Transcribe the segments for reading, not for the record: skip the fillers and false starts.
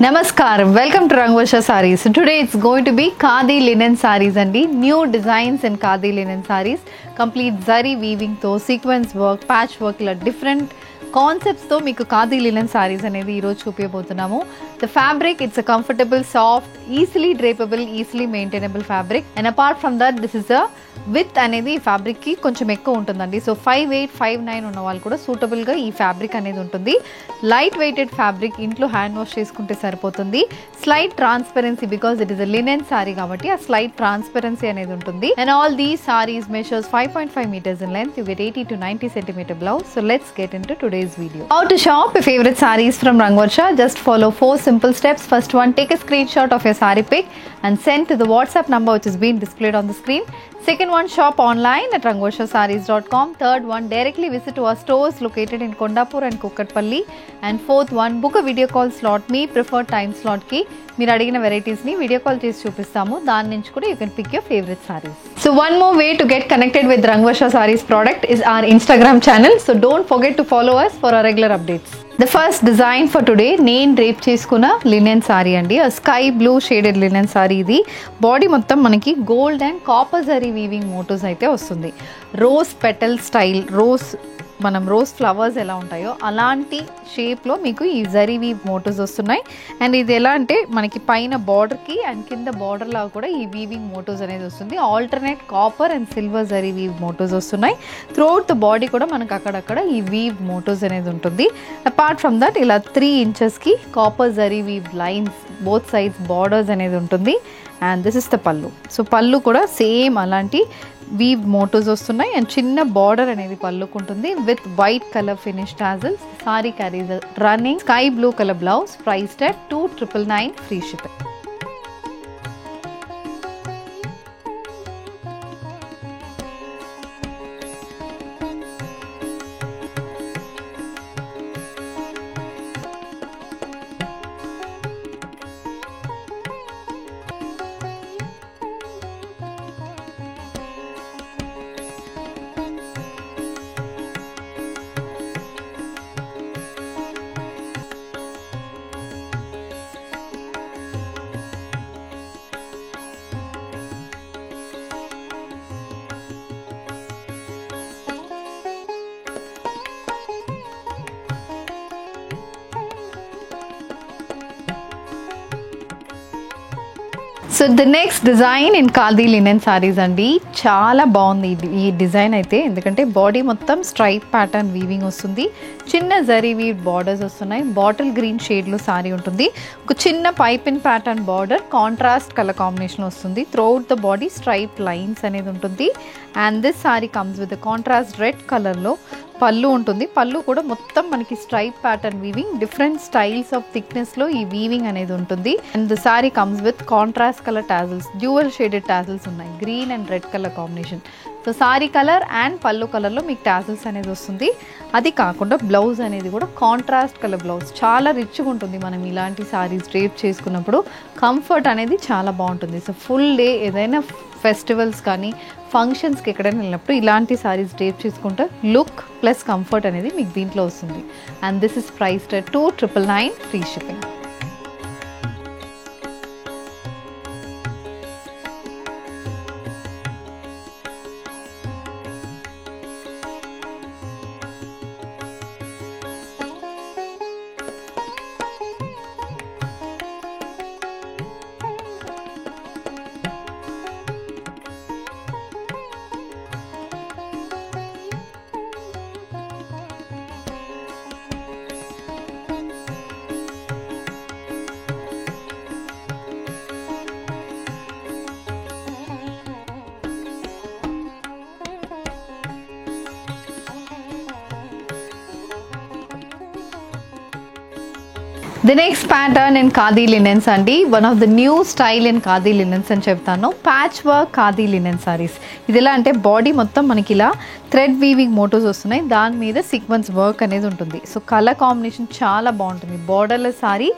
Namaskar, welcome to Rangvarsha Sarees. So today it's going to be Khadi linen sarees and new designs in Khadi linen sarees. Complete zari weaving to sequence work, patch work ila different concepts తో మీకు khadi linen saris అనేది ఈ రోజు చూపించబోతున్నాము. The fabric, it's a comfortable, soft, easily drapable, easily maintainable fabric. And apart from that, this is a width అనేది ఈ fabric కి కొంచెం ఎక్కువ ఉంటుందండి. సో 5'8", 5'9" ఉన్న వాళ్ళు కూడా సూటబుల్ గా ఈ ఫ్యాబ్రిక్ అనేది ఉంటుంది. లైట్ వెయిటెడ్ ఫ్యాబ్రిక్, ఇంట్లో హ్యాండ్ వాష్ చేసుకుంటే సరిపోతుంది. Slight transparency because it is a linen sorry కాబట్టి ఆ స్లైట్ ట్రాన్స్పరెన్సీ అనేది ఉంటుంది. And all these saris measures 5.5 meters in length. You get 80 to 90 centimeter blouse. So let's get into today's video. How to shop your favorite sarees from Rangvarsha? Just follow 4 simple steps. First one, take a screenshot of your saree pic and send to the WhatsApp number which is being displayed on the screen. Second one, shop online at rangvarshasarees.com. Third one, directly visit to our stores located in Kondapur and Kukatpalli. And fourth one, book a video call slot. Me preferred time slot ki మీరు అడిగిన varieties ని video call చేసి చూపిస్తాము. దాని నుంచి కూడా you can pick your favourite saris. So one more way to get connected with Rangvarsha Sarees product is our Instagram channel. So don't forget to follow us for our regular updates. The first design for today, నేను drape చేసుకున్న linen sari అండి. Sky blue shaded linen sari. ఇది body మొత్తం మనకి gold and copper zari weaving motifs అయితే వస్తుంది. Rose petal style, మనం rose flowers ఎలా ఉంటాయో అలాంటి షేప్లో మీకు ఈ జరీ వీవ్ మోటివ్స్ వస్తున్నాయి. అండ్ ఇది ఎలా అంటే మనకి పైన బార్డర్కి అండ్ కింద బార్డర్ లాగా కూడా ఈ వీవింగ్ మోటివ్స్ అనేది వస్తుంది. Alternate copper and silver zari weave motifs వస్తున్నాయి. త్రూఅవుట్ ద బాడీ కూడా మనకు అక్కడక్కడ ఈ వీవ్ మోటివ్స్ అనేది ఉంటుంది. అపార్ట్ ఫ్రమ్ దట్ ఇలా 3 inchesకి copper zari weave lines both sides borders అనేది ఉంటుంది. And this is the pallu. So pallu కూడా సేమ్ అలాంటి వీవ్ మోటివ్స్ వస్తున్నాయి. అండ్ చిన్న బార్డర్ అనేది పల్లుకు ఉంటుంది with white colour finish tassels. Sari carries running sky blue colour blouse. Priced at 2,999 free shipping. So the next design in khadi linen saris అండి. చాలా బాగుంది ఈ డిజైన్ అయితే, ఎందుకంటే బాడీ మొత్తం స్ట్రైప్ ప్యాటర్న్ వీవింగ్ వస్తుంది. చిన్న జరీ వీవ్ బార్డర్స్ వస్తున్నాయి. బాటిల్ గ్రీన్ షేడ్లో సారీ ఉంటుంది. ఒక చిన్న piping pattern border contrast colour combination వస్తుంది. Throughout the body stripe lines అనేది ఉంటుంది. And this sari comes with contrast red కలర్లో పళ్ళు ఉంటుంది. పళ్ళు కూడా మొత్తం మనకి stripe pattern weaving, different styles of థిక్నెస్లో ఈ వీవింగ్ అనేది ఉంటుంది. And the sari comes with contrast colour tassels, dual shaded tassels ఉన్నాయి, green and red colour combination. So sorry colour and పళ్ళు కలర్లో మీకు టాజల్స్ అనేది వస్తుంది. అది కాకుండా బ్లౌజ్ అనేది కూడా కాంట్రాస్ట్ కలర్ బ్లౌజ్. చాలా రిచ్గా ఉంటుంది. మనం ఇలాంటి సారీస్ డ్రేప్ చేసుకున్నప్పుడు కంఫర్ట్ అనేది చాలా బాగుంటుంది. సో ఫుల్ డే ఏదైనా ఫెస్టివల్స్ కానీ ఫంక్షన్స్కి ఎక్కడైనా వెళ్ళినప్పుడు ఇలాంటి సారీస్ డ్రేప్ చేసుకుంటే లుక్ ప్లస్ కంఫర్ట్ అనేది మీకు దీంట్లో వస్తుంది. And this is priced at 2,999 free shipping. The next pattern in Khadi linens అండి. One of the new style in khadi linens అని చెప్తాను. Patch work khadi linen saris. ఇది ఎలా అంటే బాడీ మొత్తం మనకి ఇలా థ్రెడ్ వీవింగ్ మోటివ్స్ వస్తున్నాయి. దాని మీద సీక్వెన్స్ వర్క్ అనేది ఉంటుంది. సో కలర్ కాంబినేషన్ చాలా బాగుంటుంది. బార్డర్లెస్ సారీ,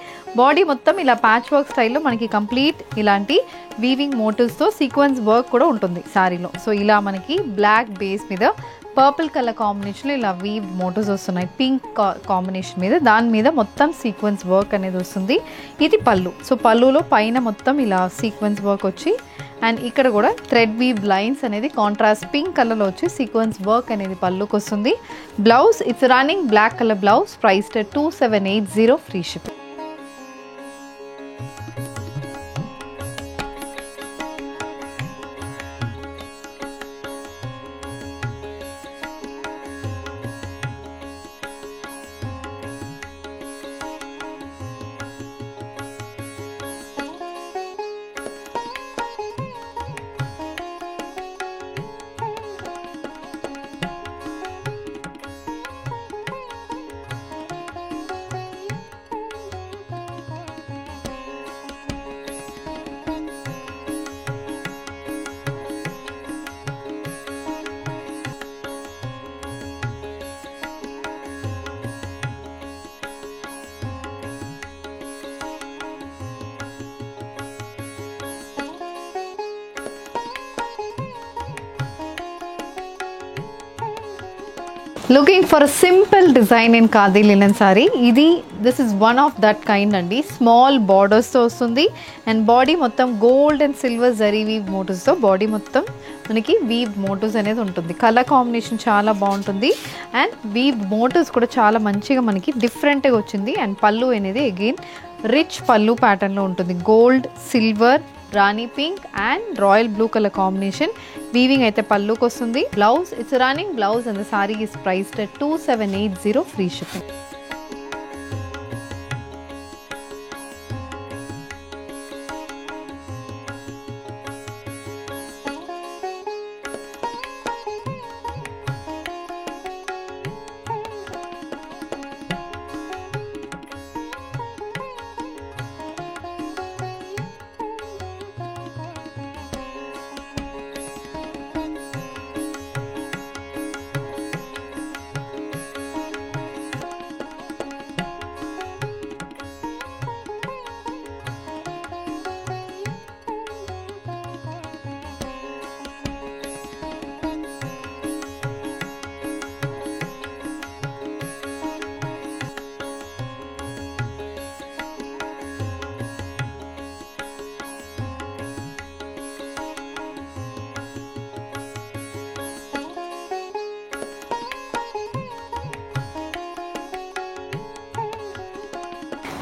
బాడీ మొత్తం ఇలా ప్యాచ్ వర్క్ స్టైల్లో మనకి కంప్లీట్ ఇలాంటి వీవింగ్ మోటివ్స్తో సీక్వెన్స్ వర్క్ కూడా ఉంటుంది సారీలో. సో ఇలా మనకి బ్లాక్ బేస్ మీద పర్పుల్ కలర్ కాంబినేషన్లో ఇలా వీవ్ మోటివ్స్ వస్తున్నాయి. పింక్ కాంబినేషన్ మీద, దాని మీద మొత్తం సీక్వెన్స్ వర్క్ అనేది వస్తుంది. ఇది పళ్ళు. సో పళ్ళులో పైన మొత్తం ఇలా సీక్వెన్స్ వర్క్ వచ్చి అండ్ ఇక్కడ కూడా థ్రెడ్ వీవ్ లైన్స్ అనేది కాంట్రాస్ట్ పింక్ కలర్లో వచ్చి సీక్వెన్స్ వర్క్ అనేది పళ్ళుకి వస్తుంది. Blouse it's running black colour blouse, priced 2780, free shipping. Looking for a simple design in Khadi linen saree. This is one of that kind andi. Small borders తో వస్తుంది and body మొత్తం gold and silver zari weave motifs తో body మొత్తం మనకి weave motifs అనేది ఉంటుంది. Colour combination చాలా బాగుంటుంది అండ్ weave motifs కూడా చాలా మంచిగా మనకి డిఫరెంట్ గా వచ్చింది. అండ్ పళ్ళు అనేది అగైన్ రిచ్ పళ్ళు ప్యాటర్న్ లో ఉంటుంది. Gold, silver, Rani pink and royal blue colour combination weaving అయితే పళ్ళుకి వస్తుంది. Blouse it's running blouse and the sorry is priced 2780, free shipping.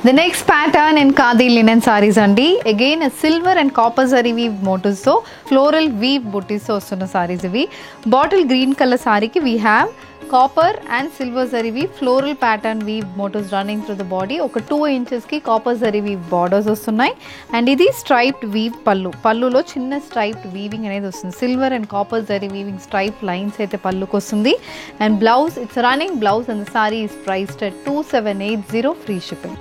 The next pattern in Khadi linen sarees andi, again a silver and copper zari weave motifs, so floral weave booties ostunna sarees ivi. Bottle green color saree ki we have copper and silver zari weave floral pattern weave motifs running through the body. Oka 2 inches ki copper zari weave borders ostunnai and idi striped weave pallulo chinna striped weaving anedi ostundi. Silver and copper zari weaving stripe lines aithe palluku ostundi and blouse it's a running blouse and the saree is priced at 2780, free shipping.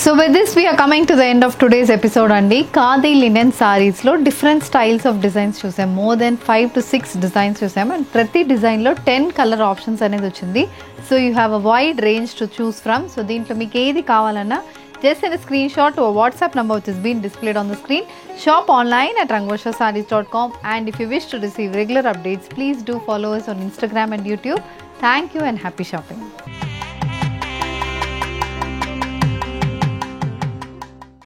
So with this we are coming to the end of today's episode andi. Khadi linen sarees lo different styles of designs chusam, more than 5 to 6 designs chusam and prati design lo 10 color options anedi ochindi. So you have a wide range to choose from. So deentlo meeku edi kavalana just send a screenshot to a WhatsApp number which is being displayed on the screen. Shop online at rangvarshasarees.com and if you wish to receive regular updates, please do follow us on Instagram and YouTube. Thank you and happy shopping.